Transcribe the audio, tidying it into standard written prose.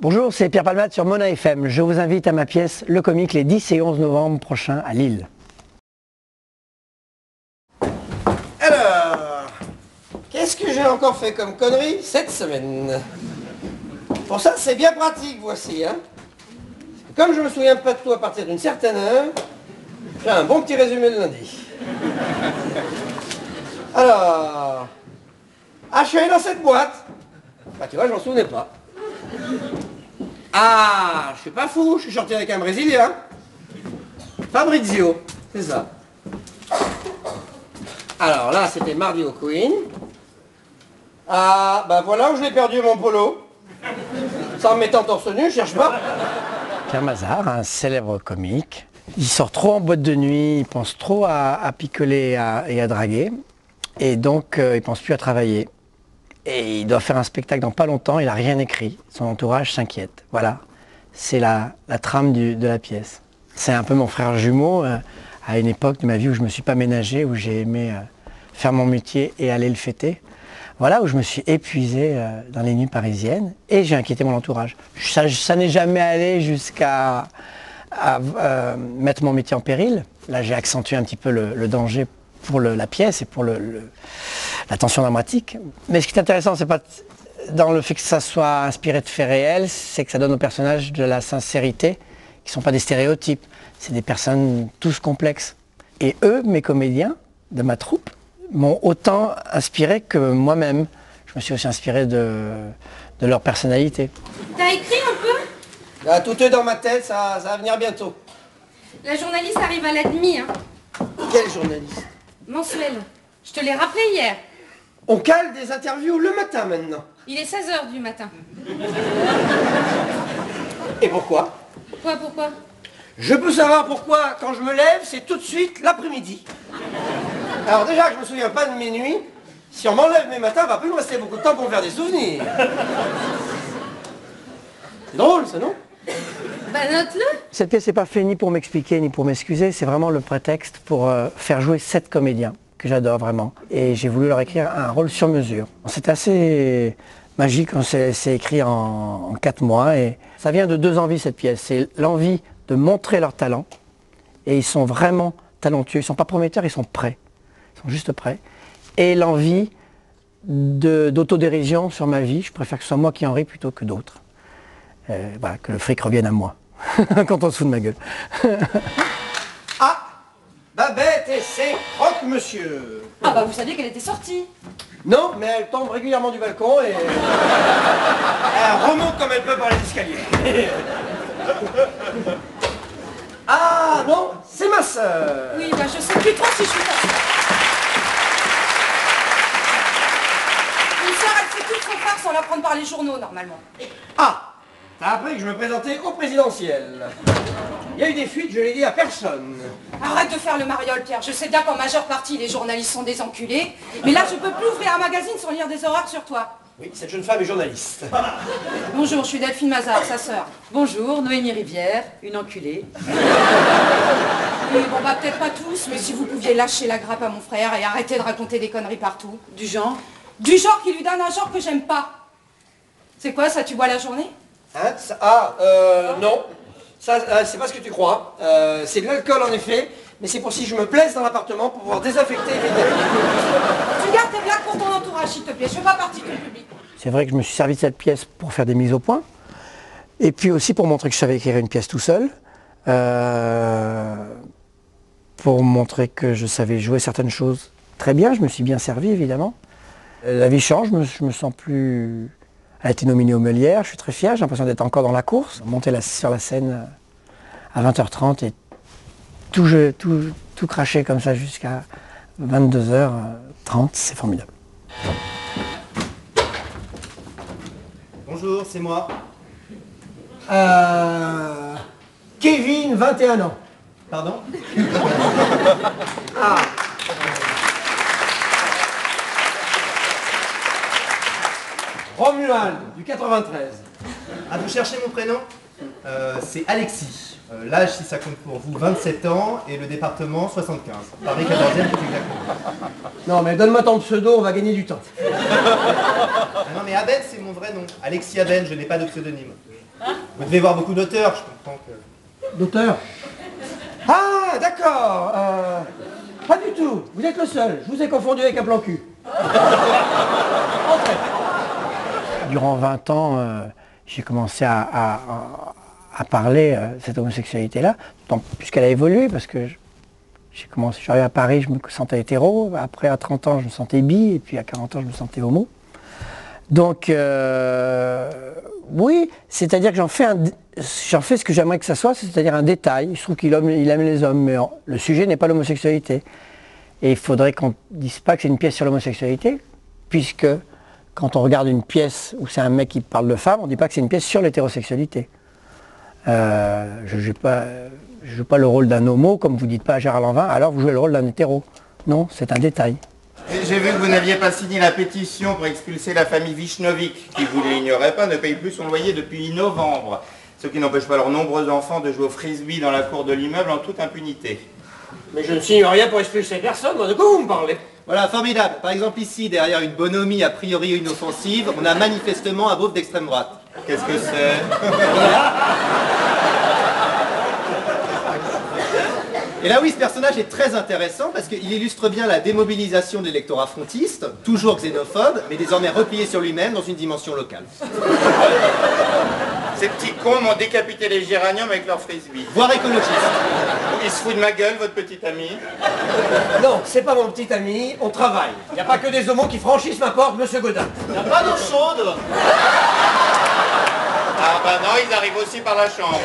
Bonjour, c'est Pierre Palmade sur Mona FM. Je vous invite à ma pièce Le Comique les 10 et 11 novembre prochains à Lille. Alors, qu'est-ce que j'ai encore fait comme connerie cette semaine? Pour ça, c'est bien pratique, voici. Hein. Comme je me souviens pas de tout à partir d'une certaine heure, j'ai un bon petit résumé de lundi. Alors, je suis allé dans cette boîte. Bah, tu vois, je m'en souvenais pas. Ah, je suis pas fou, je suis sorti avec un Brésilien. Fabrizio, c'est ça. Alors là, c'était mardi au Queen. Ah, bah voilà où j'ai perdu mon polo. Sans me mettre en torse nu, je cherche pas. Pierre Mazard, un célèbre comique. Il sort trop en boîte de nuit, il pense trop à picoler et à draguer. Et donc, il pense plus à travailler. Et il doit faire un spectacle dans pas longtemps, il n'a rien écrit. Son entourage s'inquiète. Voilà, c'est la trame de la pièce. C'est un peu mon frère jumeau, à une époque de ma vie où je ne me suis pas ménagé, où j'ai aimé faire mon métier et aller le fêter. Voilà, où je me suis épuisé dans les nuits parisiennes et j'ai inquiété mon entourage. Ça n'est jamais allé jusqu'à mettre mon métier en péril. Là, j'ai accentué un petit peu le danger pour la pièce et pour la tension dramatique. Mais ce qui est intéressant, c'est pas dans le fait que ça soit inspiré de faits réels, c'est que ça donne aux personnages de la sincérité, qui ne sont pas des stéréotypes. C'est des personnes tous complexes. Et eux, mes comédiens de ma troupe, m'ont autant inspiré que moi-même. Je me suis aussi inspiré de leur personnalité. T'as écrit un peu? Là, tout est dans ma tête, ça va venir bientôt. La journaliste arrive à la demi, hein. Quel journaliste? Mensuel. Je te l'ai rappelé hier. On cale des interviews le matin maintenant. Il est 16h du matin. Et pourquoi? Pourquoi? Je peux savoir pourquoi, quand je me lève, c'est tout de suite l'après-midi. Alors déjà que je me souviens pas de mes nuits, si on m'enlève mes matins, va plus me rester beaucoup de temps pour me faire des souvenirs. C'est drôle, ça, non? Bah note-le. Cette pièce n'est pas faite ni pour m'expliquer ni pour m'excuser, c'est vraiment le prétexte pour faire jouer 7 comédiens que j'adore vraiment. Et j'ai voulu leur écrire un rôle sur mesure. C'est assez magique, c'est écrit en 4 mois et ça vient de 2 envies cette pièce. C'est l'envie de montrer leur talent et ils sont vraiment talentueux, ils ne sont pas prometteurs, ils sont prêts. Ils sont juste prêts. Et l'envie d'autodérision sur ma vie, je préfère que ce soit moi qui en ris plutôt que d'autres. Voilà, que le fric revienne à moi, quand on se fout de ma gueule. Ah, Babette et ses croque-monsieur. Ah bah vous saviez qu'elle était sortie. Non, mais elle tombe régulièrement du balcon et elle remonte comme elle peut par les escaliers. Ah non, c'est ma sœur. Oui, bah je sais plus trop si je suis là. Une sœur, elle fait toute son phare sans la prendre par les journaux, normalement. Ah, t'as appris que je me présentais au présidentiel. Il y a eu des fuites, je l'ai dit à personne. Arrête de faire le mariole, Pierre. Je sais bien qu'en majeure partie, les journalistes sont des enculés. Mais là, je peux plus ouvrir un magazine sans lire des horreurs sur toi. Oui, cette jeune femme est journaliste. Bonjour, je suis Delphine Mazard, sa sœur. Bonjour, Noémie Rivière, une enculée. Oui, bon, bah peut-être pas tous, mais si vous pouviez lâcher la grappe à mon frère et arrêter de raconter des conneries partout. Du genre? Du genre qui lui donne un genre que j'aime pas. C'est quoi, ça, tu bois la journée? Hein, non. Ça, c'est pas ce que tu crois. C'est de l'alcool en effet, mais c'est pour si je me plaise dans l'appartement pour pouvoir désinfecter et vider. Tu gardes tes blagues pour ton entourage, s'il te plaît. Je fais pas partie de ton public. C'est vrai que je me suis servi de cette pièce pour faire des mises au point, et puis aussi pour montrer que je savais écrire une pièce tout seul, pour montrer que je savais jouer certaines choses très bien. Je me suis bien servi, évidemment. La vie change, je me sens plus... Elle a été nominée aux Molières, je suis très fier, j'ai l'impression d'être encore dans la course. Monter sur la scène à 20h30 et tout cracher comme ça jusqu'à 22h30, c'est formidable. Bonjour, c'est moi. Kevin, 21 ans. Pardon? Ah. Romuald, du 93. Ah, vous cherchez mon prénom? C'est Alexis. L'âge, si ça compte pour vous, 27 ans et le département 75. Paris 14e, c'est exactement. Non, mais donne-moi ton pseudo, on va gagner du temps. Ah non, mais Aben, c'est mon vrai nom. Alexis Aben, je n'ai pas de pseudonyme. Vous devez voir beaucoup d'auteurs, je comprends que... D'auteur. Ah, d'accord. Pas du tout. Vous êtes le seul. Je vous ai confondu avec un plan cul. Entrez. Durant 20 ans, j'ai commencé à parler de cette homosexualité-là, puisqu'elle a évolué, parce que je suis arrivé à Paris, je me sentais hétéro, après à 30 ans, je me sentais bi, et puis à 40 ans, je me sentais homo. Donc, oui, c'est-à-dire que j'en fais ce que j'aimerais que ça soit, c'est-à-dire un détail. Je trouve qu'il aime les hommes, mais le sujet n'est pas l'homosexualité. Et il faudrait qu'on ne dise pas que c'est une pièce sur l'homosexualité, puisque quand on regarde une pièce où c'est un mec qui parle de femme, on ne dit pas que c'est une pièce sur l'hétérosexualité. Je ne joue pas le rôle d'un homo, comme vous ne dites pas à Gérard Lanvin, alors vous jouez le rôle d'un hétéro. Non, c'est un détail. J'ai vu que vous n'aviez pas signé la pétition pour expulser la famille Vichnovic, qui, vous ne l'ignorez pas, ne paye plus son loyer depuis novembre. Ce qui n'empêche pas leurs nombreux enfants de jouer au frisbee dans la cour de l'immeuble en toute impunité. Mais je ne signe rien pour expulser personne, moi. De quoi vous me parlez? Voilà, formidable. Par exemple ici, derrière une bonhomie a priori inoffensive, on a manifestement un beauf d'extrême droite. Qu'est-ce que c'est? Et là oui, ce personnage est très intéressant parce qu'il illustre bien la démobilisation de l'électorat frontiste, toujours xénophobe, mais désormais replié sur lui-même dans une dimension locale. Ces petits cons m'ont décapité les géraniums avec leur frisbee. Voire écologiste. Il se fout de ma gueule, votre petit ami? Non, c'est pas mon petit ami, on travaille. Il n'y a pas que des homos qui franchissent ma porte, monsieur Godin. Il n'y a pas d'eau chaude. Ah bah non, ils arrivent aussi par la chambre.